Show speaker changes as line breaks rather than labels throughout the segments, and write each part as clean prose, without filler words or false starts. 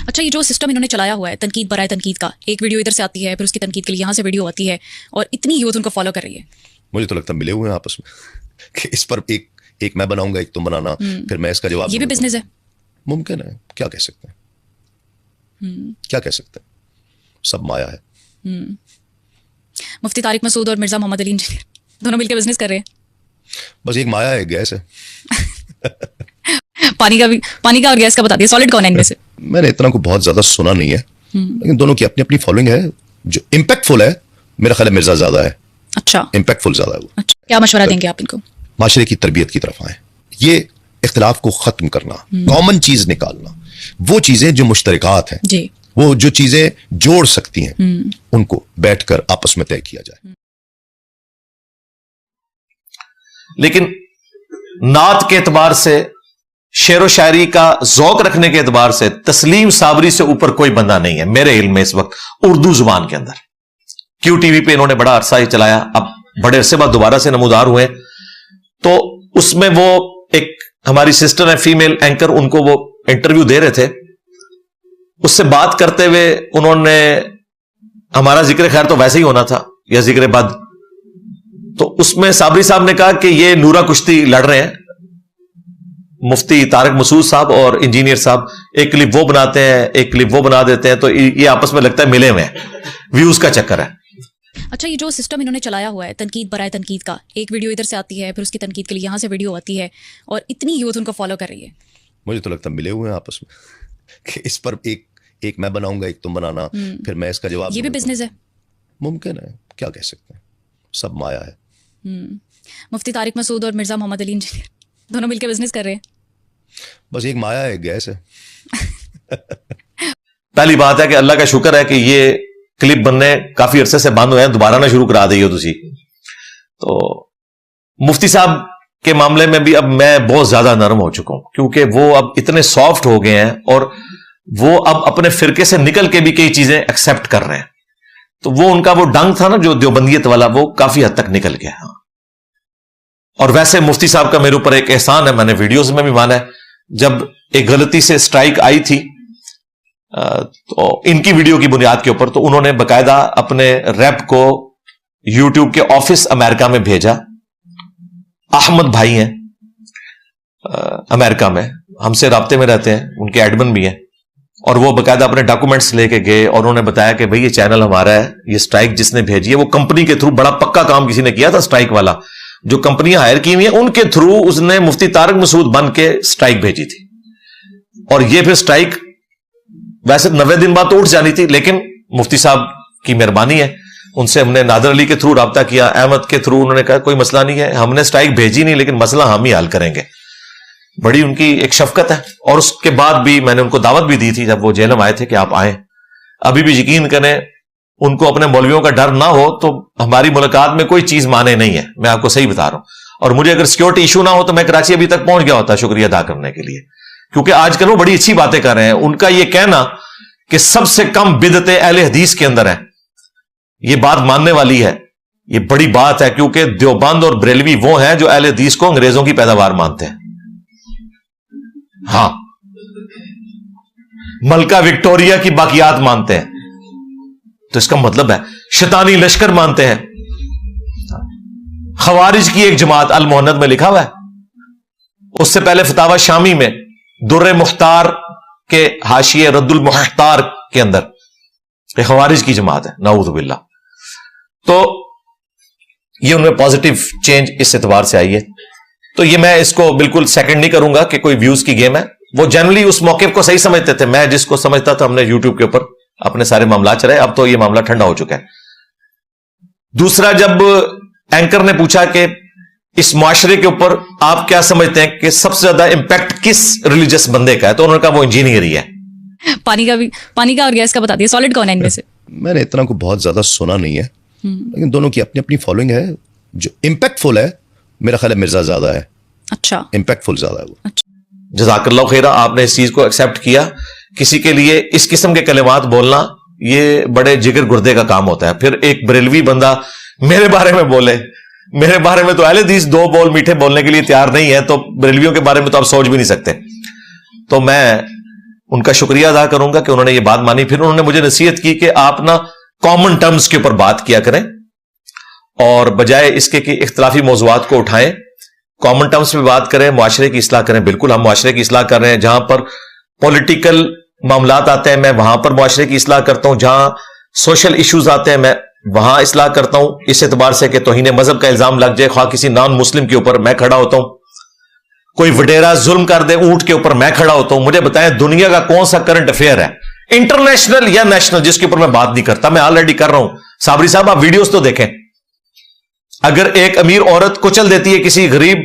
اچھا، یہ جو سسٹم انہوں نے چلایا ہوا ہے تنقید برائے تنقید کا، ایک ویڈیو ادھر سے آتی ہے پھر اس کی تنقید کے لیے یہاں سے ویڈیو آتی ہے اور اتنی یوتھ ان کو فالو کر رہی ہے.
مجھے تو لگتا ہے ملے ہوئے ہیں آپس میں کہ اس پر ایک میں بناؤں گا، ایک تم بنانا، پھر میں اس کا جواب.
یہ بھی بزنس ہے.
ممکن ہے، کیا کہہ سکتے ہیں، کیا کہہ سکتے ہیں، سب مایا ہے.
مفتی طارق مسعود اور مرزا محمد علی انجینئر دونوں مل کے بزنس کر رہے ہیں.
بس ایک مایا ہے، گیس ہے.
پانی کا اور گیس کا بتا دیا، سالڈ کون ہے ان میں سے؟
میں نے اتنا کو بہت زیادہ سنا نہیں ہے، لیکن دونوں کی اپنی اپنی فالوئنگ ہے. جو امپیکٹ فل ہے میرا خیال ہے مرزا زیادہ ہے.
اچھا،
امپیکٹ فل زیادہ ہے وہ.
اچھا، کیا مشورہ دیں گے آپ ان کو؟
معاشرے کی تربیت کی طرف آئیں. یہ اختلاف کو ختم کرنا، کامن چیز نکالنا، وہ چیزیں جو مشترکات ہیں
جی،
وہ جو چیزیں جوڑ سکتی ہیں ان کو بیٹھ کر آپس میں طے کیا جائے.
لیکن نعت کے اعتبار سے، شعر و شاعری کا ذوق رکھنے کے اعتبار سے تسلیم صابری سے اوپر کوئی بندہ نہیں ہے میرے علم میں اس وقت اردو زبان کے اندر. کیو ٹی وی پہ انہوں نے بڑا عرصہ ہی چلایا، اب بڑے عرصے بعد دوبارہ سے نمودار ہوئے، تو اس میں وہ ایک ہماری سسٹر ہے فیمیل اینکر، ان کو وہ انٹرویو دے رہے تھے. اس سے بات کرتے ہوئے انہوں نے ہمارا ذکر خیر تو ویسے ہی ہونا تھا یا ذکر بد، تو اس میں صابری صاحب نے کہا کہ یہ نورا کشتی لڑ رہے ہیں مفتی طارق مسعود صاحب اور انجینئر صاحب، ایک کلپ وہ بناتے ہیں ایک کلپ وہ بنا دیتے ہیں، تو یہ آپس میں لگتا ہے ملے ہوئے ہیں، ویوز کا چکر ہے.
اچھا، یہ جو سسٹم انہوں نے چلایا ہوا ہے تنقید برائے تنقید کا، ایک ویڈیو ادھر سے آتی ہے پھر اس کی تنقید کے لیے یہاں سے ویڈیو آتی ہے اور اتنی یوتھ ان کو فالو کر رہی ہے.
مجھے تو لگتا ہے ملے ہوئے ہیں آپس میں کہ اس پر ایک میں بناؤں گا، ایک تم بنانا، پھر میں اس کا جواب.
یہ بھی بزنس ہے.
ممکن ہے، کیا کہہ سکتے ہیں، سب مایا ہے.
مفتی طارق مسعود اور مرزا محمد علی انجینئر دونوں مل کے بزنس کر رہے ہیں.
بس ایک مایا ہے، گیس ہے.
پہلی بات ہے کہ اللہ کا شکر ہے کہ یہ کلپ بننے کافی عرصے سے بند ہوئے ہیں، دوبارہ نہ شروع کرا دئیے تسی. تو مفتی صاحب کے معاملے میں بھی اب میں بہت زیادہ نرم ہو چکا ہوں، کیونکہ وہ اب اتنے سافٹ ہو گئے ہیں اور وہ اب اپنے فرقے سے نکل کے بھی کئی چیزیں ایکسپٹ کر رہے ہیں. تو وہ ان کا وہ ڈنگ تھا نا جو دیوبندیت والا، وہ کافی حد تک نکل گیا. اور ویسے مفتی صاحب کا میرے اوپر ایک احسان ہے، میں نے ویڈیوز میں بھی مانا ہے، جب ایک غلطی سے سٹرائک آئی تھی تو ان کی ویڈیو کی بنیاد کے اوپر، تو انہوں نے باقاعدہ اپنے ریپ کو یوٹیوب کے آفس امریکہ میں بھیجا. احمد بھائی ہیں امریکہ میں، ہم سے رابطے میں رہتے ہیں، ان کے ایڈمن بھی ہیں، اور وہ باقاعدہ اپنے ڈاکومنٹس لے کے گئے اور انہوں نے بتایا کہ بھئی یہ چینل ہمارا ہے، یہ سٹرائک جس نے بھیجی ہے وہ کمپنی کے تھرو، بڑا پکا کام کسی نے کیا تھا سٹرائک والا، جو کمپنیاں ہائر کی ہوئی ہیں ان کے تھرو اس نے مفتی طارق مسعود بن کے سٹرائک بھیجی تھی. اور یہ پھر سٹرائک ویسے 90 دن بعد تو اٹھ جانی تھی، لیکن مفتی صاحب کی مہربانی ہے، ان سے ہم نے نادر علی کے تھرو رابطہ کیا، احمد کے تھرو، انہوں نے کہا کوئی مسئلہ نہیں ہے، ہم نے سٹرائک بھیجی نہیں لیکن مسئلہ ہم ہی حل کریں گے. بڑی ان کی ایک شفقت ہے. اور اس کے بعد بھی میں نے ان کو دعوت بھی دی تھی جب وہ جیلم آئے تھے کہ آپ آئیں. ابھی بھی یقین کریں ان کو اپنے مولویوں کا ڈر نہ ہو تو ہماری ملاقات میں کوئی چیز مانے نہیں ہے، میں آپ کو صحیح بتا رہا ہوں. اور مجھے اگر سیکورٹی ایشو نہ ہو تو میں کراچی ابھی تک پہنچ گیا ہوتا شکریہ ادا کرنے کے لیے، کیونکہ آج کل وہ بڑی اچھی باتیں کر رہے ہیں. ان کا یہ کہنا کہ سب سے کم بدعتیں اہل حدیث کے اندر ہیں، یہ بات ماننے والی ہے، یہ بڑی بات ہے، کیونکہ دیوبند اور بریلوی وہ ہیں جو اہل حدیث کو انگریزوں کی پیداوار مانتے ہیں. ہاں، ملکہ وکٹوریا کی باقیات مانتے ہیں، تو اس کا مطلب ہے شیطانی لشکر مانتے ہیں. خوارج کی ایک جماعت المہند میں لکھا ہوا ہے، اس سے پہلے فتاوی شامی میں در مختار کے حاشیے رد المحتار کے اندر یہ خوارج کی جماعت ہے، نعوذ باللہ. تو یہ ان میں پازیٹیو چینج اس اعتبار سے آئی ہے. تو یہ میں اس کو بالکل سیکنڈ نہیں کروں گا کہ کوئی ویوز کی گیم ہے، وہ جنرلی اس موقع کو صحیح سمجھتے تھے، میں جس کو سمجھتا تھا ہم نے یوٹیوب کے اوپر اپنے سارے معاملات چلائے. اب تو یہ معاملہ ٹھنڈا ہو چکا ہے. دوسرا، جب اینکر نے پوچھا کہ اس معاشرے کے اوپر آپ کیا سمجھتے ہیں کہ سب سے زیادہ امپیکٹ کس ریلیجس بندے کا ہے، تو انہوں نے کہا وہ انجینئر ہی ہے.
پانی کا اور گیس کا بتا دیا، سالڈ کون ہے ان میں سے؟
میں نے اتنا کو بہت زیادہ سنا نہیں ہے، لیکن دونوں کی اپنی اپنی فالوئنگ ہے. جو امپیکٹ فل ہے میرا خیال ہے مرزا زیادہ ہے.
اچھا،
امپیکٹ فل زیادہ ہے وہ.
جزاک اللہ خیرہ، آپ نے اس چیز کو ایکسپٹ کیا. کسی کے لیے اس قسم کے کلمات بولنا یہ بڑے جگر گردے کا کام ہوتا ہے. پھر ایک بریلوی بندہ میرے بارے میں بولے، میرے بارے میں تو اہل حدیث دو بول میٹھے بولنے کے لیے تیار نہیں ہے، تو بریلویوں کے بارے میں تو آپ سوچ بھی نہیں سکتے. تو میں ان کا شکریہ ادا کروں گا کہ انہوں نے یہ بات مانی. پھر انہوں نے مجھے نصیحت کی کہ آپ نا کامن ٹرمز کے اوپر بات کیا کریں اور بجائے اس کے کہ اختلافی موضوعات کو اٹھائیں, کامن ٹرمز پہ بات کریں, معاشرے کی اصلاح کریں. بالکل ہم معاشرے کی اصلاح کر رہے ہیں. جہاں پر پولیٹیکل معاملات آتے ہیں میں وہاں پر معاشرے کی اصلاح کرتا ہوں. جہاں سوشل ایشوز آتے ہیں میں وہاں اصلاح کرتا ہوں, اس اعتبار سے کہ توہین مذہب کا الزام لگ جائے خواہ کسی نان مسلم کے اوپر, میں کھڑا ہوتا ہوں. کوئی وڈیرا ظلم کر دے اونٹ کے اوپر, میں کھڑا ہوتا ہوں. مجھے بتائیں دنیا کا کون سا کرنٹ افیئر ہے انٹرنیشنل یا نیشنل جس کے اوپر میں بات نہیں کرتا؟ میں آلریڈی کر رہا ہوں. صابری صاحب آپ ویڈیوز تو دیکھیں. اگر ایک امیر عورت کچل دیتی ہے کسی غریب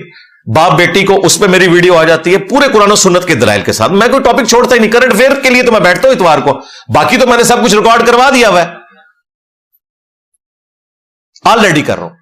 باپ بیٹی کو, اس پہ میری ویڈیو آ جاتی ہے پورے قرآن و سنت کے دلائل کے ساتھ. میں کوئی ٹاپک چھوڑتا ہی نہیں. کرنٹ افیئر کے لیے تو میں بیٹھتا ہوں اتوار کو, باقی تو میں نے سب کچھ ریکارڈ کروا دیا ہوا ہے, آلریڈی کر رہا ہوں.